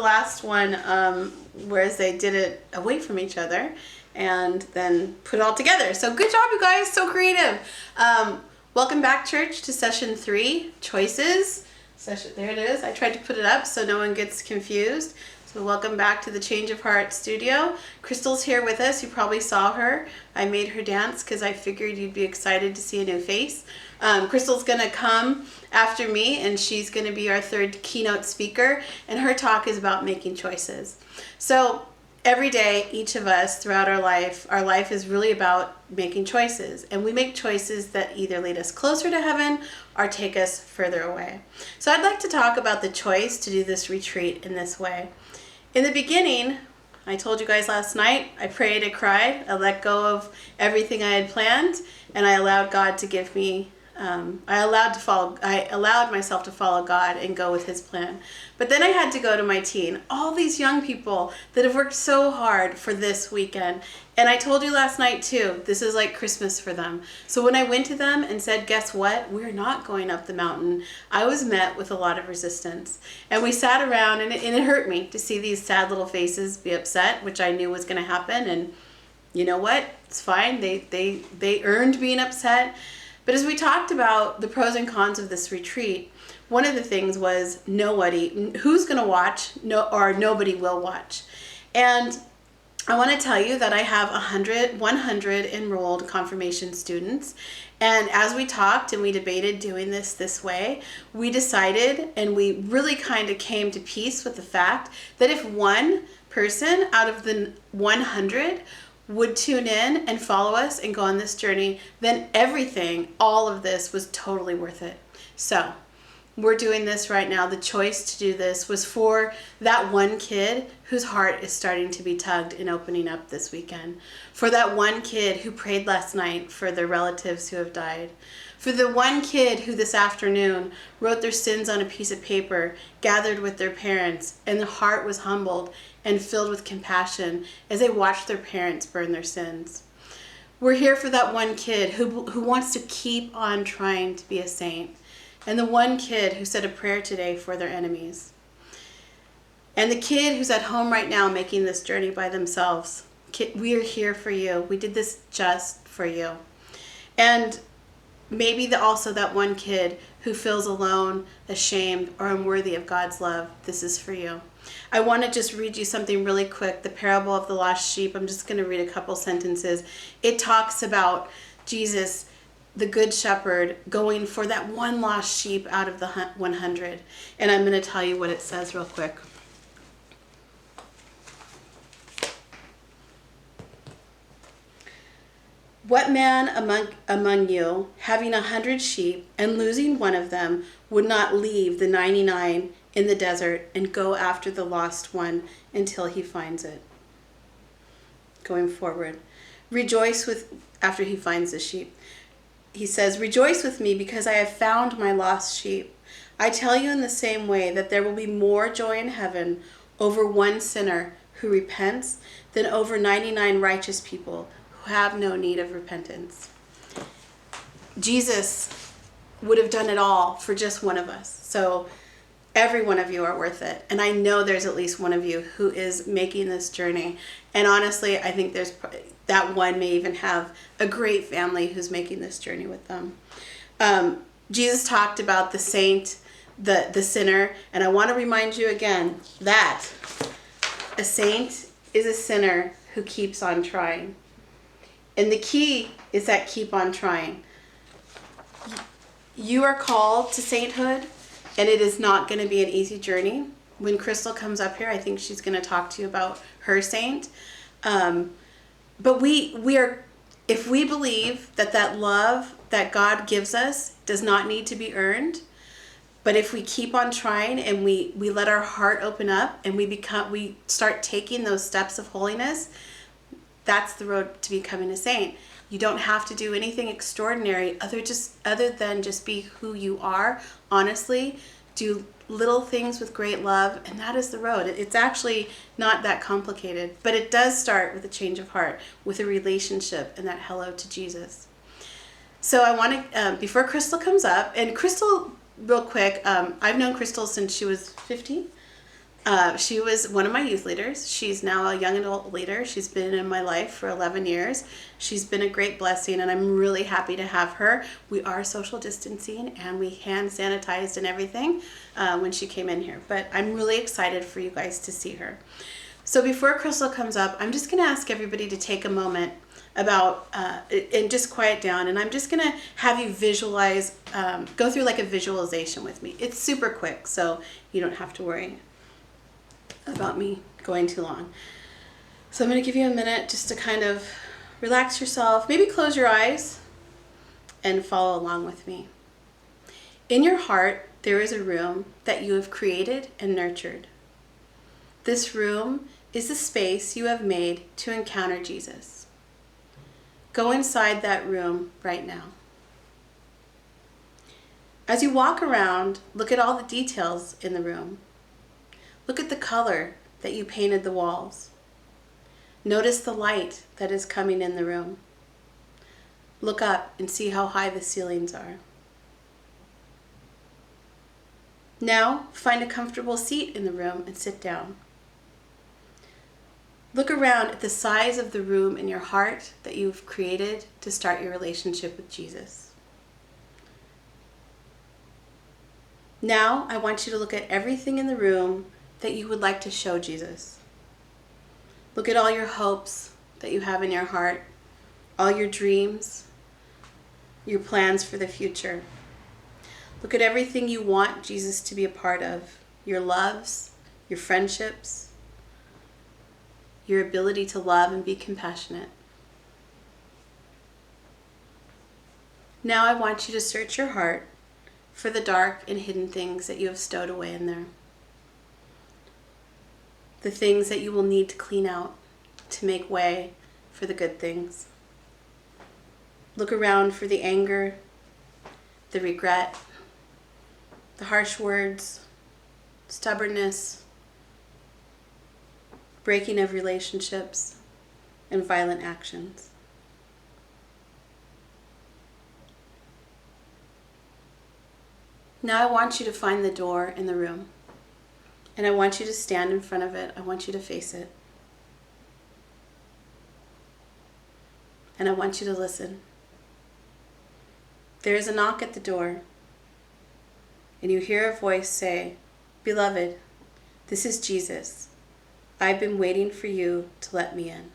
the last one, whereas they did it away from each other and then put it all together. So good job, you guys. So creative. Welcome back, church, to session 3, choices. There it is. I tried to put it up so no one gets confused. So welcome back to the Change of Heart studio. Crystal's here with us. You probably saw her. I made her dance because I figured you'd be excited to see a new face. Crystal's going to come after me, and she's going to be our third keynote speaker, and her talk is about making choices. So every day, each of us throughout our life is really about making choices, and we make choices that either lead us closer to heaven or take us further away. So I'd like to talk about the choice to do this retreat in this way. In the beginning, I told you guys last night, I prayed, I cried, I let go of everything I had planned, and I allowed God to give me, I allowed myself to follow God and go with His plan. But then I had to go to my teen, all these young people that have worked so hard for this weekend. And I told you last night too, this is like Christmas for them. So when I went to them and said, guess what? We're not going up the mountain, I was met with a lot of resistance. And we sat around, and it hurt me to see these sad little faces be upset, which I knew was going to happen. And you know what? It's fine. They earned being upset. But as we talked about the pros and cons of this retreat, one of the things was who's going to watch, nobody will watch. And I want to tell you that I have 100 enrolled confirmation students. And as we talked and we debated doing this way, we decided, and we really kind of came to peace with the fact that if one person out of the 100 would tune in and follow us and go on this journey, then all of this was totally worth it. So we're doing this right now. The choice to do this was for that one kid whose heart is starting to be tugged and opening up this weekend. For that one kid who prayed last night for their relatives who have died. For the one kid who this afternoon wrote their sins on a piece of paper, gathered with their parents, and the heart was humbled and filled with compassion as they watched their parents burn their sins. We're here for that one kid who wants to keep on trying to be a saint. And the one kid who said a prayer today for their enemies. And the kid who's at home right now making this journey by themselves. We are here for you. We did this just for you. And maybe also that one kid who feels alone, ashamed, or unworthy of God's love. This is for you. I want to just read you something really quick. The parable of the lost sheep. I'm just going to read a couple sentences. It talks about Jesus, the good shepherd, going for that one lost sheep out of the 100. And I'm going to tell you what it says real quick. What man among you, having 100 sheep and losing one of them, would not leave the 99 in the desert and go after the lost one until he finds it? Going forward. After he finds the sheep. He says, rejoice with me because I have found my lost sheep. I tell you in the same way that there will be more joy in heaven over one sinner who repents than over 99 righteous people who have no need of repentance. Jesus would have done it all for just one of us. So every one of you are worth it. And I know there's at least one of you who is making this journey. And honestly, I think that one may even have a great family who's making this journey with them. Jesus talked about the saint, the sinner, and I want to remind you again that a saint is a sinner who keeps on trying. And the key is that keep on trying. You are called to sainthood, and it is not going to be an easy journey. When Crystal comes up here, I think she's going to talk to you about her saint. But we are, if we believe that love that God gives us does not need to be earned, but if we keep on trying and we let our heart open up and we start taking those steps of holiness, that's the road to becoming a saint. You don't have to do anything extraordinary other than just be who you are. Honestly, do little things with great love, and that is the road. It's actually not that complicated, but it does start with a change of heart, with a relationship and that hello to Jesus. So I want to, before Crystal comes up, and Crystal, real quick, I've known Crystal since she was 15. She was one of my youth leaders. She's now a young adult leader. She's been in my life for 11 years. She's been a great blessing, and I'm really happy to have her. We are social distancing, and we hand sanitized and everything when she came in here. But I'm really excited for you guys to see her. So before Crystal comes up, I'm just going to ask everybody to take a moment and just quiet down. And I'm just going to have you visualize, go through like a visualization with me. It's super quick, so you don't have to worry about me going too long. So I'm going to give you a minute just to kind of relax yourself, maybe close your eyes and follow along with me. In your heart, there is a room that you have created and nurtured. This room is the space you have made to encounter Jesus. Go inside that room right now. As you walk around, look at all the details in the room. Look at the color that you painted the walls. Notice the light that is coming in the room. Look up and see how high the ceilings are. Now, find a comfortable seat in the room and sit down. Look around at the size of the room in your heart that you've created to start your relationship with Jesus. Now, I want you to look at everything in the room that you would like to show Jesus. Look at all your hopes that you have in your heart, all your dreams, your plans for the future. Look at everything you want Jesus to be a part of, your loves, your friendships, your ability to love and be compassionate. Now I want you to search your heart for the dark and hidden things that you have stowed away in there. The things that you will need to clean out to make way for the good things. Look around for the anger, the regret, the harsh words, stubbornness, breaking of relationships, and violent actions. Now I want you to find the door in the room. And I want you to stand in front of it. I want you to face it. And I want you to listen. There is a knock at the door. And you hear a voice say, "Beloved, this is Jesus. I've been waiting for you to let me in."